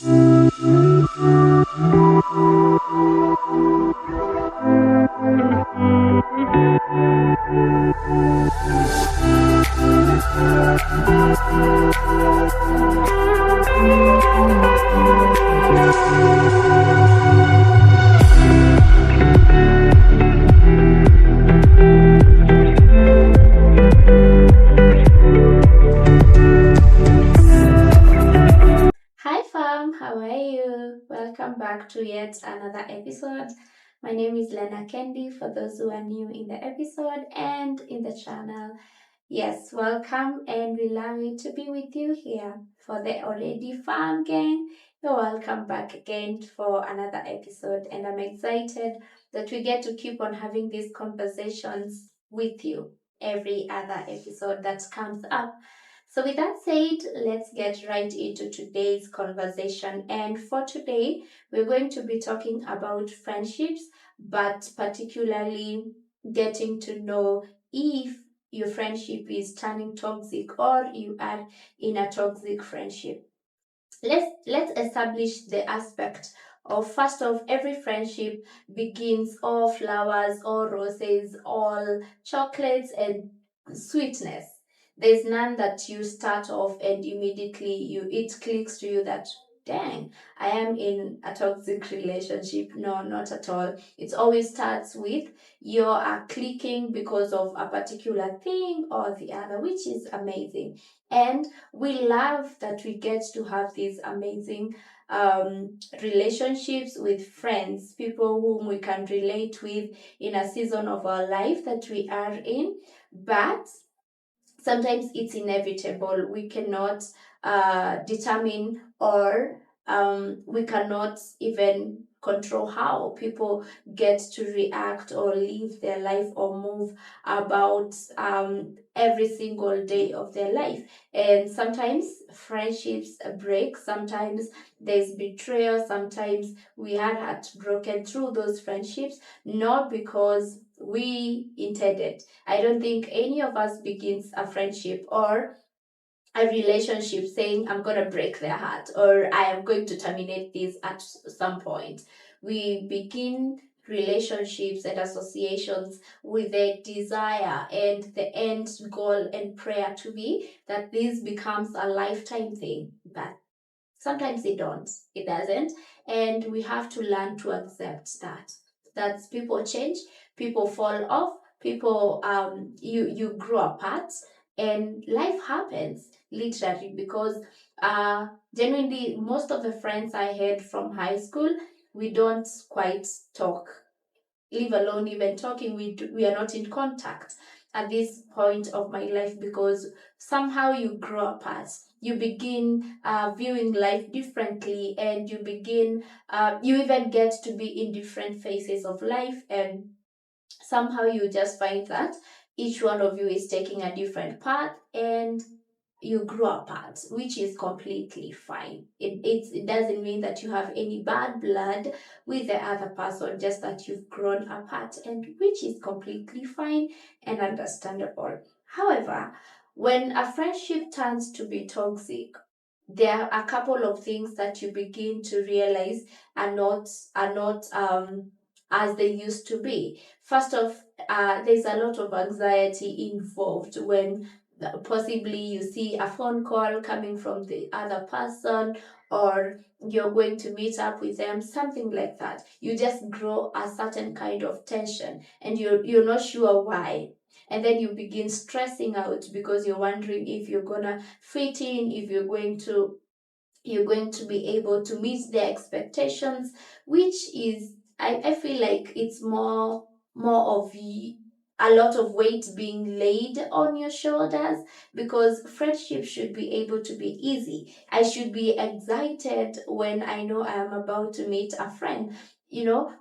Hi fam, how are you? Welcome back to yet another episode. My name is Lenah Kendi for those who are new in the episode and in the channel. Yes, welcome and we love it to be with you here. For the already fam gang, you're welcome back again for another episode and I'm excited that we get to keep on having these conversations with you every other episode that comes up. So, with that said, let's get right into today's conversation. And for today, we're going to be talking about friendships, but particularly getting to know if your friendship is turning toxic or you are in a toxic friendship. Let's establish the aspect of first of every friendship begins all flowers, all roses, all chocolates and sweetness. There's none that you start off and immediately it clicks to you that dang, I am in a toxic relationship. No, not at all. It always starts with you are clicking because of a particular thing or the other, which is amazing. And we love that we get to have these amazing relationships with friends, people whom we can relate with in a season of our life that we are in. But sometimes it's inevitable. We cannot determine or we cannot even control how people get to react or live their life or move about every single day of their life. And sometimes friendships break, sometimes there's betrayal, sometimes we are heartbroken through those friendships, not because we intended. I don't think any of us begins a friendship or a relationship saying, I'm going to break their heart or I am going to terminate this at some point. We begin relationships and associations with a desire and the end goal and prayer to be that this becomes a lifetime thing. But sometimes it doesn't. And we have to learn to accept that people change, people fall off, people you grow apart, and life happens literally because genuinely most of the friends I had from high school, we don't quite talk, leave alone even talking. We are not in contact at this point of my life because somehow you grow apart, you begin viewing life differently, and you begin you even get to be in different phases of life, and somehow you just find that each one of you is taking a different path and you grow apart, which is completely fine. It doesn't mean that you have any bad blood with the other person, just that you've grown apart, and which is completely fine and understandable. However, when a friendship turns to be toxic, there are a couple of things that you begin to realize are not as they used to be. First off, there's a lot of anxiety involved when possibly you see a phone call coming from the other person, or you're going to meet up with them, something like that. You just grow a certain kind of tension and you're not sure why. And then you begin stressing out because you're wondering if you're gonna fit in, if you're going to be able to meet their expectations, which is I feel like it's more of a lot of weight being laid on your shoulders, because friendship should be able to be easy. I should be excited when I know I am about to meet a friend.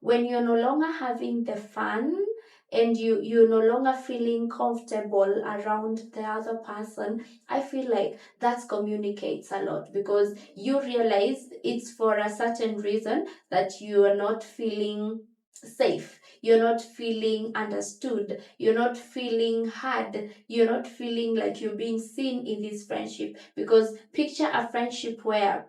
When you're no longer having the fun and you're no longer feeling comfortable around the other person, I feel like that communicates a lot, because you realize it's for a certain reason that you are not feeling safe, you're not feeling understood, you're not feeling heard, you're not feeling like you're being seen in this friendship. Because picture a friendship where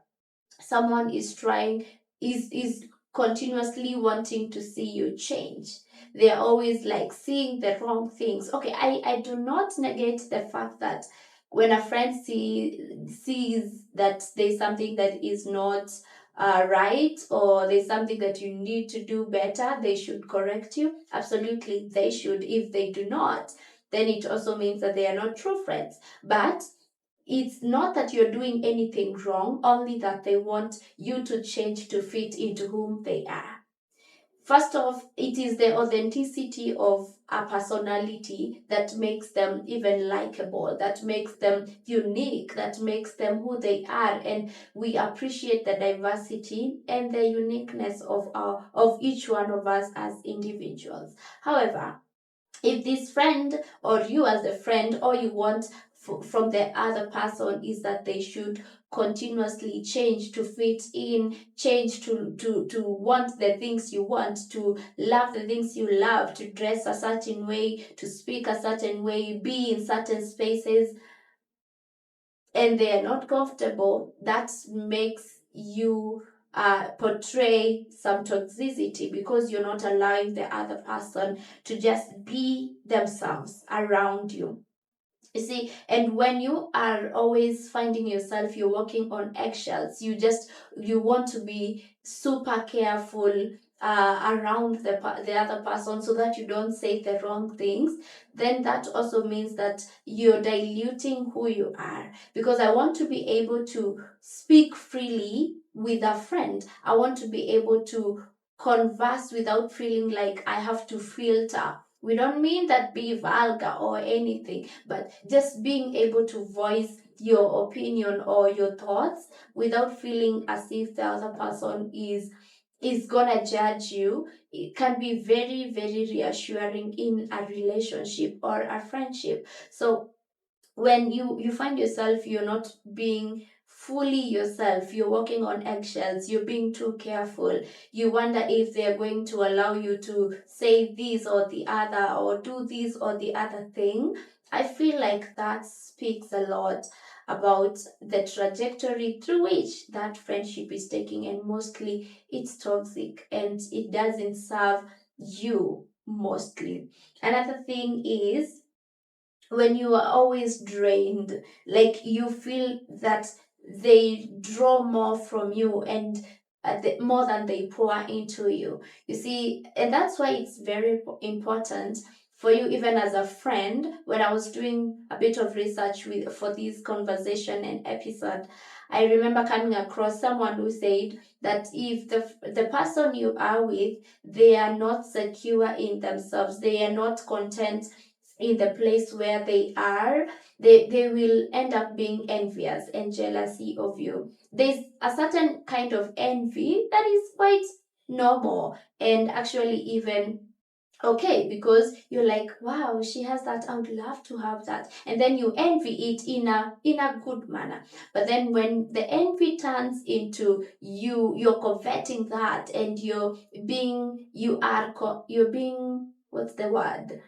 someone is trying, is continuously wanting to see you change. They're always like seeing the wrong things. Okay, I do not negate the fact that when a friend sees that there's something that is not right, or there's something that you need to do better, they should correct you. Absolutely, they should. If they do not, then it also means that they are not true friends. But it's not that you're doing anything wrong, only that they want you to change to fit into whom they are. First off, it is the authenticity of a personality that makes them even likable, that makes them unique, that makes them who they are. And we appreciate the diversity and the uniqueness of each one of us as individuals. However, if this friend, or you as a friend, all you want from the other person is that they should continuously change to fit in, change to want the things you want, to love the things you love, to dress a certain way, to speak a certain way, be in certain spaces, and they are not comfortable, that makes you portray some toxicity, because you're not allowing the other person to just be themselves around you. You see, and when you are always finding yourself, you're walking on eggshells, you want to be super careful around the other person, so that you don't say the wrong things, then that also means that you're diluting who you are. Because I want to be able to speak freely with a friend. I want to be able to converse without feeling like I have to filter. We don't mean that be vulgar or anything, but just being able to voice your opinion or your thoughts without feeling as if the other person is gonna judge you. It can be very, very reassuring in a relationship or a friendship. So when you find yourself, you're not being fully yourself, you're walking on eggshells, you're being too careful, you wonder if they're going to allow you to say this or the other, or do this or the other thing, I feel like that speaks a lot about the trajectory through which that friendship is taking, and mostly it's toxic and it doesn't serve you mostly. Another thing is when you are always drained, like you feel that they draw more from you, and more than they pour into you. You see, and that's why it's very important for you, even as a friend. When I was doing a bit of research for this conversation and episode, I remember coming across someone who said that if the person you are with, they are not secure in themselves, they are not content in the place where they are, they will end up being envious and jealousy of you. There's a certain kind of envy that is quite normal, and actually even okay, because you're like, wow, she has that, I would love to have that, and then you envy it in a good manner. But then when the envy turns into you're coveting that, and you're being, what's the word,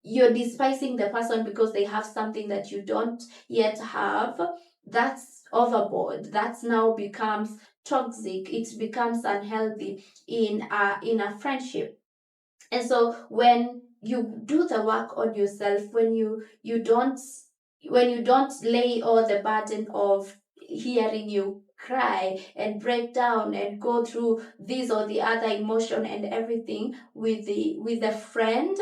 you're despising the person because they have something that you don't yet have, that's overboard. That's now becomes toxic, it becomes unhealthy in a friendship. And so when you do the work on yourself, when you don't lay all the burden of hearing you cry and break down and go through this or the other emotion and everything with the friend,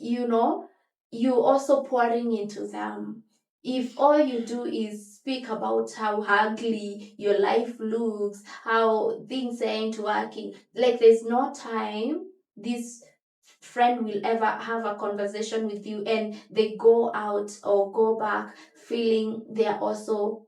you know, you also pouring into them. If all you do is speak about how ugly your life looks, how things ain't working, like there's no time this friend will ever have a conversation with you and they go out or go back feeling they are also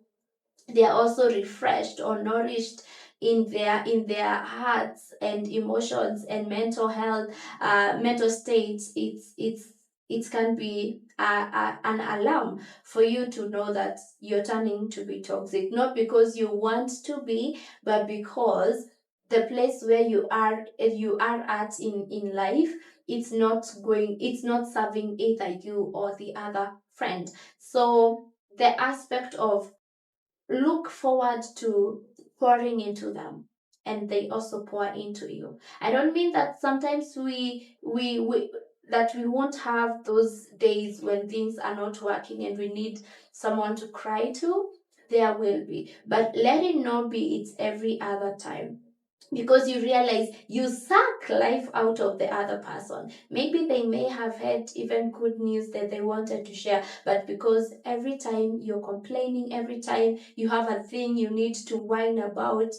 refreshed or nourished in their hearts and emotions and mental health, mental states. It can be an alarm for you to know that you're turning to be toxic, not because you want to be, but because the place where you are at in life, it's not serving either you or the other friend. So the aspect of look forward to pouring into them, and they also pour into you. I don't mean that sometimes we that we won't have those days when things are not working and we need someone to cry to. There will be, but let it not be it's every other time, because you realize you suck life out of the other person. Maybe they may have had even good news that they wanted to share, but because every time you're complaining, every time you have a thing you need to whine about,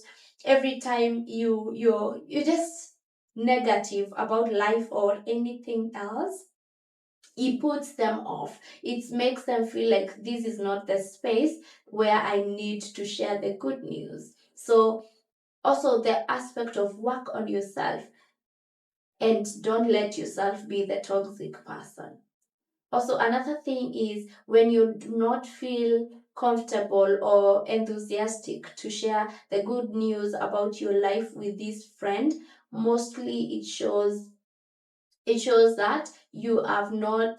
every time you're just negative about life or anything else, it puts them off. It makes them feel like this is not the space where I need to share the good news. So also the aspect of work on yourself, and don't let yourself be the toxic person. Also, another thing is when you do not feel comfortable or enthusiastic to share the good news about your life with this friend, mostly it shows that you have not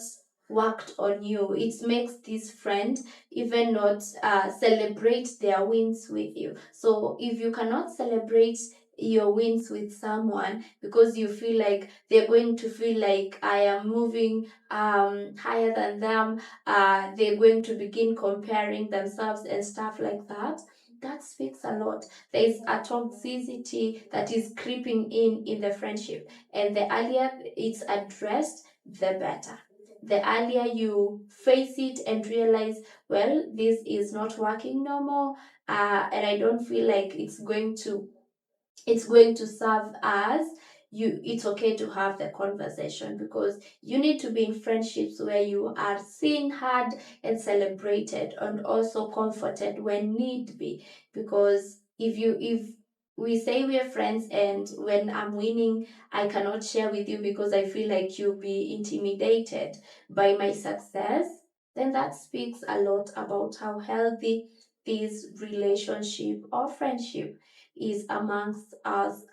worked on you. It makes this friend even not celebrate their wins with you. So if you cannot celebrate your wins with someone because you feel like they're going to feel like I am moving higher than them, they're going to begin comparing themselves and stuff like that. That speaks a lot. There's a toxicity that is creeping in the friendship, and the earlier it's addressed, the better. The earlier you face it and realize, well, this is not working no more, and I don't feel like it's going to serve as you, it's okay to have the conversation, because you need to be in friendships where you are seen, heard, and celebrated, and also comforted when need be. Because if we say we are friends and when I'm winning I cannot share with you because I feel like you'll be intimidated by my success, then that speaks a lot about how healthy this relationship or friendship is amongst us,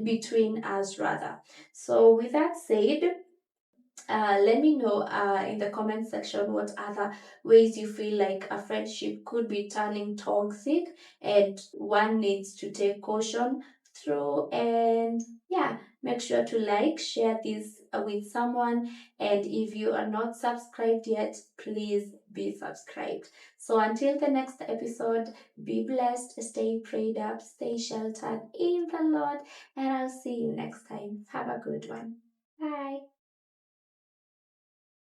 between us rather. So with that said, let me know in the comment section what other ways you feel like a friendship could be turning toxic and one needs to take caution through. And yeah, make sure to like, share this with someone, and if you are not subscribed yet, please be subscribed. So until the next episode, be blessed, stay prayed up, stay sheltered in the Lord, and I'll see you next time. Have a good one. Bye.